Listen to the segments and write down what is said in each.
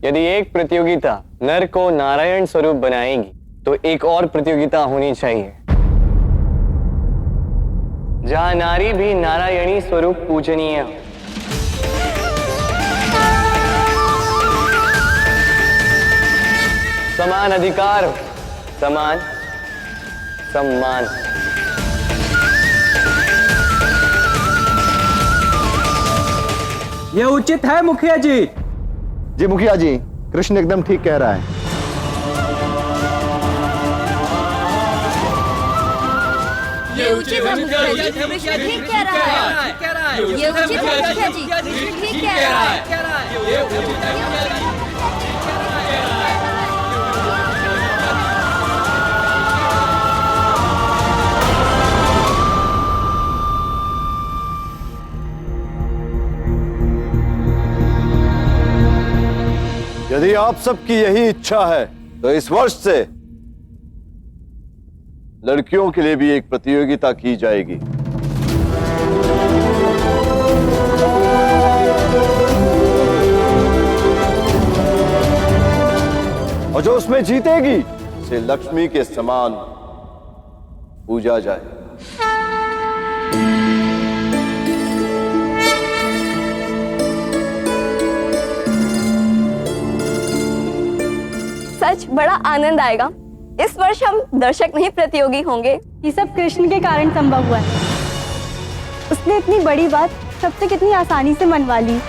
यदि एक प्रतियोगिता नर को नारायण स्वरूप बनाएगी तो एक और प्रतियोगिता होनी चाहिए जहां नारी भी नारायणी स्वरूप पूजनीय हो। समान अधिकार, समान सम्मान। ये उचित है मुखिया जी। जी मुखिया जी, कृष्ण एकदम ठीक कह रहा है। ये उचित है मुखिया जी, कृष्ण ठीक कह रहा है। ये उचित है मुखिया जी, कृष्ण ठीक कह रहा है। यदि आप सबकी यही इच्छा है तो इस वर्ष से लड़कियों के लिए भी एक प्रतियोगिता की जाएगी। और जो उसमें जीतेगी उसे लक्ष्मी के समान पूजा जाए। सच बड़ा आनंद आएगा। इस वर्ष हम दर्शक नहीं प्रतियोगी होंगे। ये सब कृष्ण के कारण संभव हुआ है। उसने इतनी बड़ी बात सबसे कितनी आसानी से मनवा ली।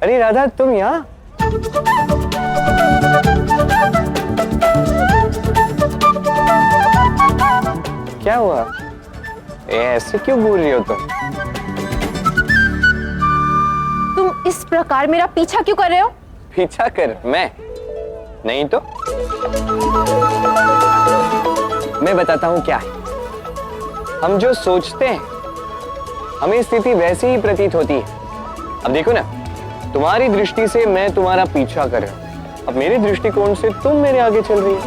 अरे राधा, तुम यहाँ? क्या हुआ? ऐसे क्यों बोल रही हो तुम इस प्रकार मेरा पीछा क्यों कर रहे हो? पीछा कर? मैं नहीं तो मैं बताता हूँ क्या है। हम जो सोचते हैं हमें स्थिति वैसी ही प्रतीत होती है। अब देखो ना, तुम्हारी दृष्टि से मैं तुम्हारा पीछा कर रहा हूं, अब मेरे दृष्टिकोण से तुम मेरे आगे चल रही हो।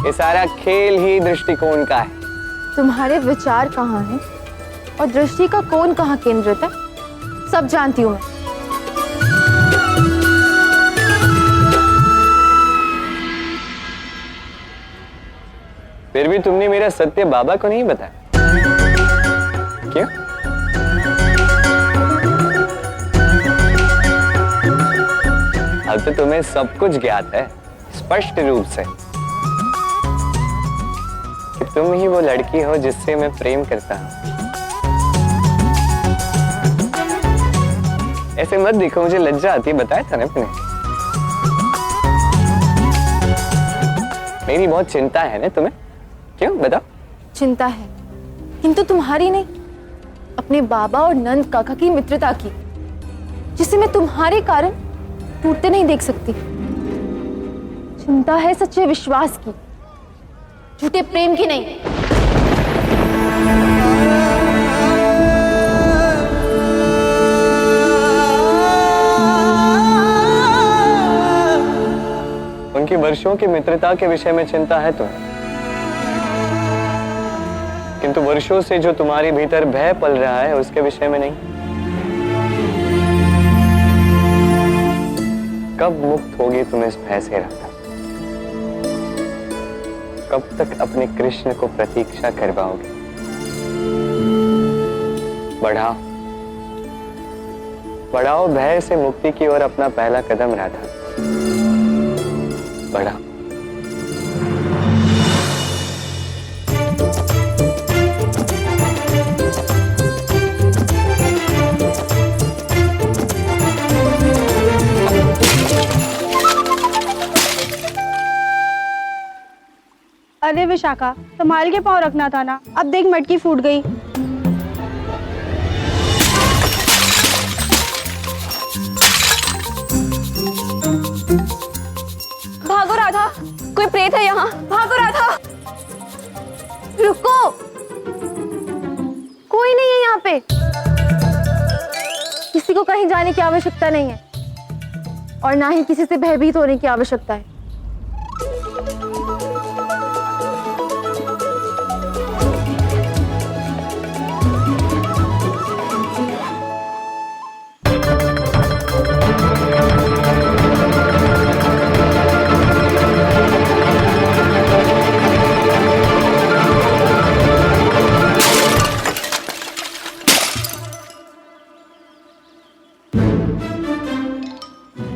ये सारा खेल ही दृष्टिकोण का है। तुम्हारे विचार कहाँ हैं और दृष्टि का कोण कहाँ केंद्रित है, सब जानती हूँ मैं। फिर भी तुमने मेरा सत्य बाबा को नहीं बताया, क्यों? अब तो तुम्हें सब कुछ ज्ञात है स्पष्ट रूप से कि तुम ही वो लड़की हो जिससे मैं प्रेम करता हूं। ऐसे मत देखो, मुझे लज्जा आती है, बताया था ना मैंने। मेरी बहुत चिंता है ना तुम्हें, क्यों बताओ? चिंता है, किंतु तुम्हारी नहीं, अपने बाबा और नंद काका की मित्रता की, जिसे मैं तुम्हारे कारण टूटते नहीं देख सकती। चिंता है सच्चे विश्वास की, झूठे प्रेम की नहीं। उनकी वर्षों की मित्रता के विषय में चिंता है तुम्हें, किंतु वर्षों से जो तुम्हारे भीतर भय पल रहा है उसके विषय में नहीं। कब मुक्त होगी तुम इस भय से राधा? कब तक अपने कृष्ण को प्रतीक्षा करवाओगे? बढ़ाओ बढ़ाओ भय से मुक्ति की ओर अपना पहला कदम राधा, बढ़ाओ। अरे विशाखा, संभाल के पाँव रखना था ना। अब देख मटकी फूट गई। भागो राधा, कोई प्रेत है यहाँ। भागो राधा, रुको, कोई नहीं है यहाँ पे। किसी को कहीं जाने की आवश्यकता नहीं है और ना ही किसी से भयभीत होने की आवश्यकता है।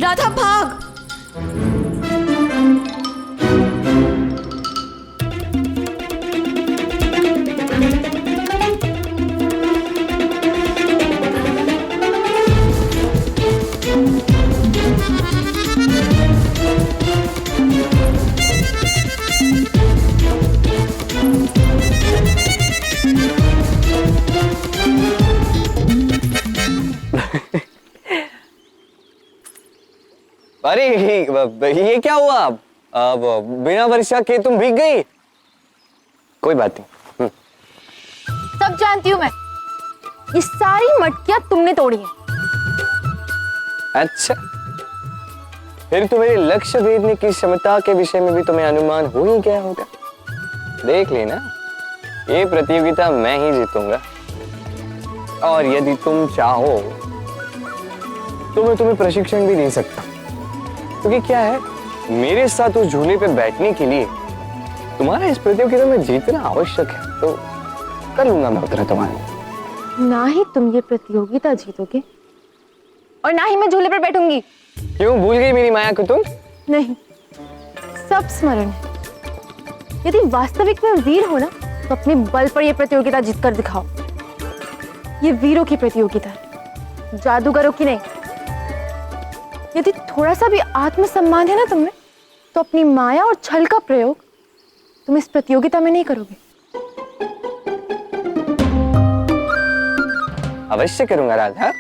राधा भाग। अरे ये क्या हुआ? अब बिना वर्षा के तुम भीग गई। कोई बात नहीं। सब जानती हूँ मैं, ये सारी मटकियां तुमने तोड़ी हैं। अच्छा, फिर तो मेरे लक्ष्य भेदने की क्षमता के विषय में भी तुम्हें अनुमान हो ही गया होगा। देख लेना, ये प्रतियोगिता मैं ही जीतूंगा और यदि तुम चाहो तो मैं तुम्हें प्रशिक्षण भी दे सकता हूं। क्योंकि क्या है, मेरे साथ उस झूले पे बैठने के लिए तुम्हारा इस प्रतियोगिता में जीतना आवश्यक है, तो कर लूंगा मैं उतना तुम्हारे। ना ही तुम ये प्रतियोगिता जीतोगे और ना ही मैं झूले पर बैठूंगी। क्यों, भूल गई मेरी माया को तुम? नहीं, सब स्मरण है। यदि वास्तविक में वीर हो ना, तो अपने बल पर यह प्रतियोगिता जीतकर दिखाओ। ये वीरों की प्रतियोगिता है, जादूगरों की नहीं। यदि थोड़ा सा भी आत्मसम्मान है ना तुमने, तो अपनी माया और छल का प्रयोग तुम इस प्रतियोगिता में नहीं करोगे। अवश्य करूंगा राधा।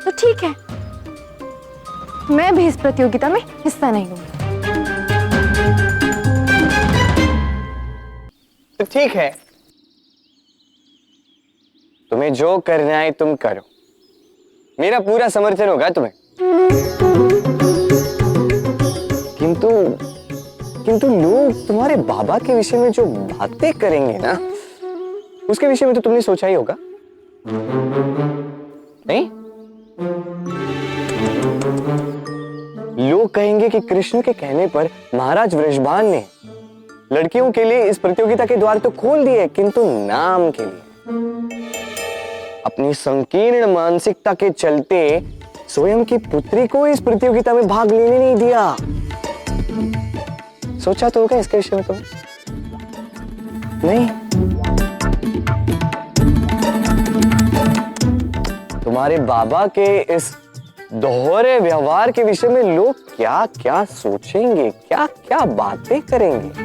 तो ठीक है, मैं भी इस प्रतियोगिता में हिस्सा नहीं लूंगी। तो ठीक है, तुम्हें जो करना है तुम करो, मेरा पूरा समर्थन होगा तुम्हें। किंतु लोग तुम्हारे बाबा के विषय में जो बातें करेंगे ना, उसके विषय में तो तुमने सोचा ही होगा, नहीं? लोग कहेंगे कि कृष्ण के कहने पर महाराज वृषभान ने लड़कियों के लिए इस प्रतियोगिता के द्वार तो खोल दिए, किंतु नाम के लिए अपनी संकीर्ण मानसिकता के चलते स्वयं की पुत्री को इस प्रतियोगिता में भाग लेने नहीं दिया। सोचा तो होगा इसके विषय में तुम? नहीं? तुम्हारे बाबा के इस दोहरे व्यवहार के विषय में लोग क्या क्या सोचेंगे, क्या क्या बातें करेंगे।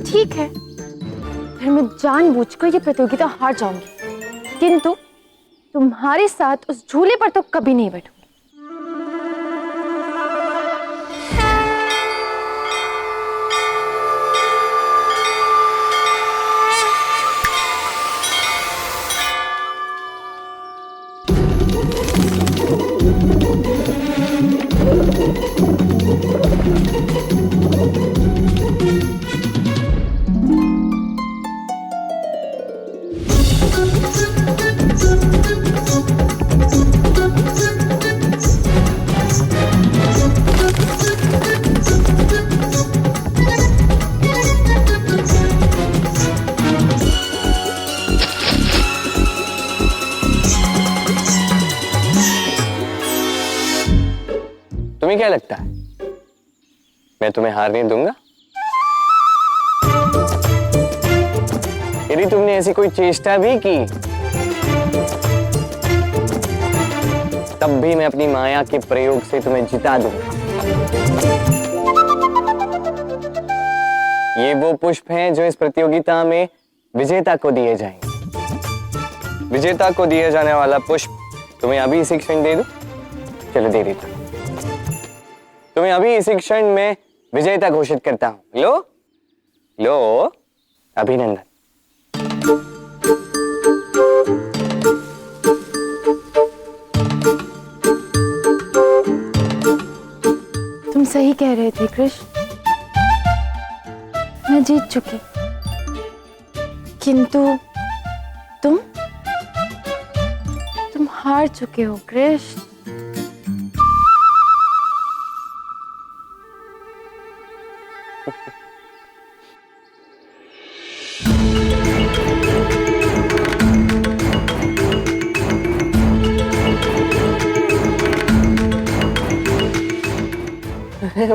ठीक है, फिर मैं जानबूझकर ये प्रतियोगिता हार जाऊंगी, किंतु तुम्हारे साथ उस झूले पर तो कभी नहीं बैठूंगी। तुम्हें क्या लगता है, मैं तुम्हें हारने दूंगा? यदि तुमने ऐसी कोई चेष्टा भी की तब भी मैं अपनी माया के प्रयोग से तुम्हें जिता दूंगा। ये वो पुष्प हैं जो इस प्रतियोगिता में विजेता को दिए जाएंगे। विजेता को दिया जाने वाला पुष्प तुम्हें अभी इसी क्षण दे दूं? चलो दे देता हूं। तुम्हें अभी इसी क्षण में विजेता घोषित करता हूं। लो लो अभिनंदन। तुम सही कह रहे थे कृष्ण, मैं जीत चुकी, किंतु तुम हार चुके हो कृष्ण।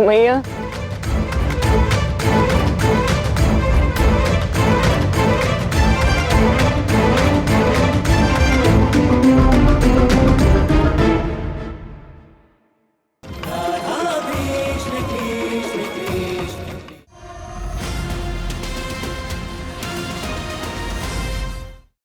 मैया